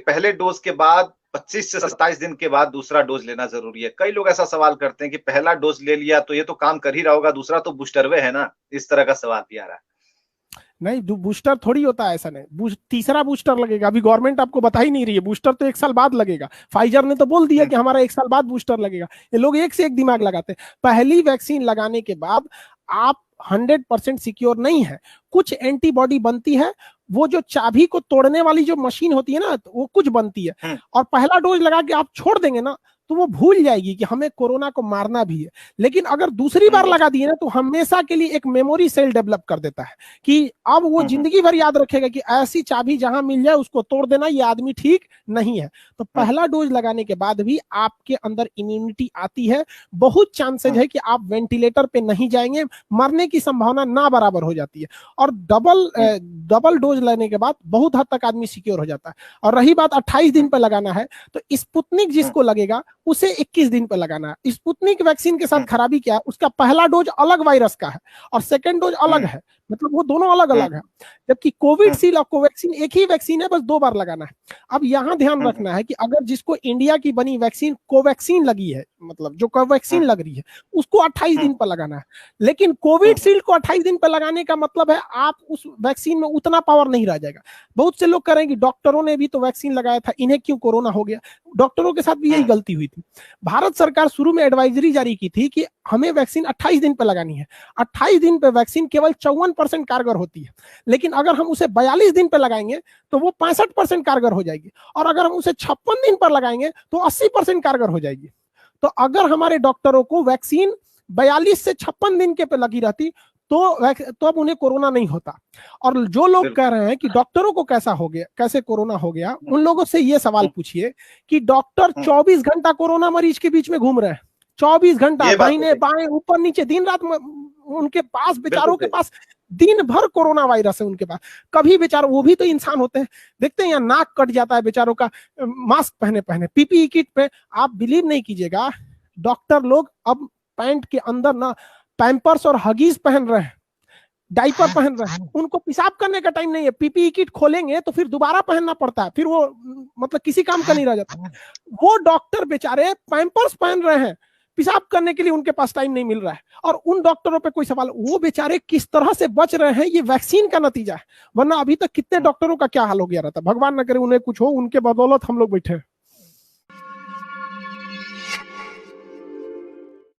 पहले डोज के बाद 25 से 27 दिन के बाद दूसरा डोज लेना जरूरी है। कई लोग ऐसा सवाल करते हैं कि पहला डोज ले लिया तो ये तो काम कर ही रहा होगा, दूसरा तो बूस्टरवे है ना, इस तरह का सवाल भी आ रहा है। नहीं, बूस्टर थोड़ी होता है, ऐसा नहीं। तीसरा बूस्टर लगेगा, अभी गवर्नमेंट आपको बता ही नहीं रही है, बूस्टर तो 1 साल बाद लगेगा। फाइजर ने तो बोल दिया कि हमारा 1 साल बाद बूस्टर लगेगा। ये लोग एक से एक दिमाग लगाते हैं। पहली वैक्सीन लगाने के बाद आप 100% सिक्योर नहीं है, कुछ एंटीबॉडी बनती है, वो जो चाबी को तोड़ने वाली जो मशीन होती है ना, तो वो कुछ बनती है, और पहला डोज लगा के आप छोड़ देंगे ना, तो वो भूल जाएगी कि हमें कोरोना को मारना भी है। लेकिन अगर दूसरी बार लगा दिए ना, तो हमेशा के लिए एक मेमोरी सेल डेवलप कर देता है कि अब वो जिंदगी भर याद रखेगा कि ऐसी चाबी जहां मिल जाए उसको तोड़ देना, ये आदमी ठीक नहीं है। तो पहला डोज लगाने के बाद भी आपके अंदर इम्यूनिटी आती है, बहुत चांसेज है कि आप वेंटिलेटर पे नहीं जाएंगे, मरने की संभावना ना बराबर हो जाती है। और डबल डोज लेने के बाद बहुत हद तक आदमी सिक्योर हो जाता है। और रही बात 28 दिन पे लगाना है, तो स्पुतनिक जिसको लगेगा उसे 21 दिन पे लगाना है। स्पुतनिक वैक्सीन के साथ खराबी क्या है, उसका पहला डोज अलग वायरस का है और सेकंड डोज अलग है, मतलब वो दोनों अलग अलग है। जबकि कोविडशील्ड और कोवैक्सीन एक ही वैक्सीन है, बस 2 बार लगाना है। अब यहां ध्यान रखना है कि अगर जिसको इंडिया की बनी वैक्सीन कोवैक्सीन लगी है, मतलब जो कोवैक्सीन लग रही है, उसको 28 दिन पर लगाना है। लेकिन कोविडशील्ड को 28 दिन पर लगाने का मतलब है आप उस वैक्सीन में उतना पावर नहीं रह जाएगा। बहुत से लोग करेंगे डॉक्टरों ने भी तो वैक्सीन लगाया था, इन्हें क्यों कोरोना हो गया। डॉक्टरों के साथ भी यही गलती हुई थी। भारत सरकार शुरू में एडवाइजरी जारी की थी कि हमें वैक्सीन 28 दिन पे लगानी है। 28 दिन पे वैक्सीन केवल 54% कारगर होती है, लेकिन अगर हम उसे 42 दिन पे लगाएंगे तो वो 65% कारगर हो जाएगी, और अगर हम उसे 56 दिन पर लगाएंगे तो 80% कारगर हो जाएगी। तो अगर हमारे डॉक्टरों को वैक्सीन 42 से 56 दिन के पे लगी रहती तो अब उन्हें कोरोना नहीं होता। और जो लोग कह रहे हैं कि डॉक्टरों को कैसा हो गया, कैसे कोरोना हो गया, उन लोगों से ये सवाल पूछिए कि डॉक्टर 24 घंटा कोरोना मरीज के बीच में घूम रहे हैं, 24 घंटा दाहिने बाएं ऊपर नीचे दिन रात उनके पास, बेचारों के पास दिन भर कोरोना वायरस है उनके पास। कभी बेचारों, वो भी तो इंसान होते हैं, देखते हैं यहाँ नाक कट जाता है बेचारों का, मास्क पहने पहने पीपीई किट पे। आप बिलीव नहीं कीजिएगा, डॉक्टर लोग अब पैंट के अंदर ना पैम्पर्स और हगीज पहन रहे हैं, डाइपर पहन रहे हैं। उनको पेशाब करने का टाइम नहीं है, पीपीई किट खोलेंगे तो फिर दोबारा पहनना पड़ता है, फिर वो मतलब किसी काम का नहीं रह जाता। वो डॉक्टर बेचारे पैम्पर्स पहन रहे हैं, पेशाब करने के लिए उनके पास टाइम नहीं मिल रहा है। और उन डॉक्टरों पे कोई सवाल, वो बेचारे किस तरह से बच रहे हैं, ये वैक्सीन का नतीजा है। वरना अभी तक कितने डॉक्टरों का क्या हाल हो गया रहता। भगवान न करे उन्हें कुछ हो, उनके बदौलत हम लोग बैठे हैं।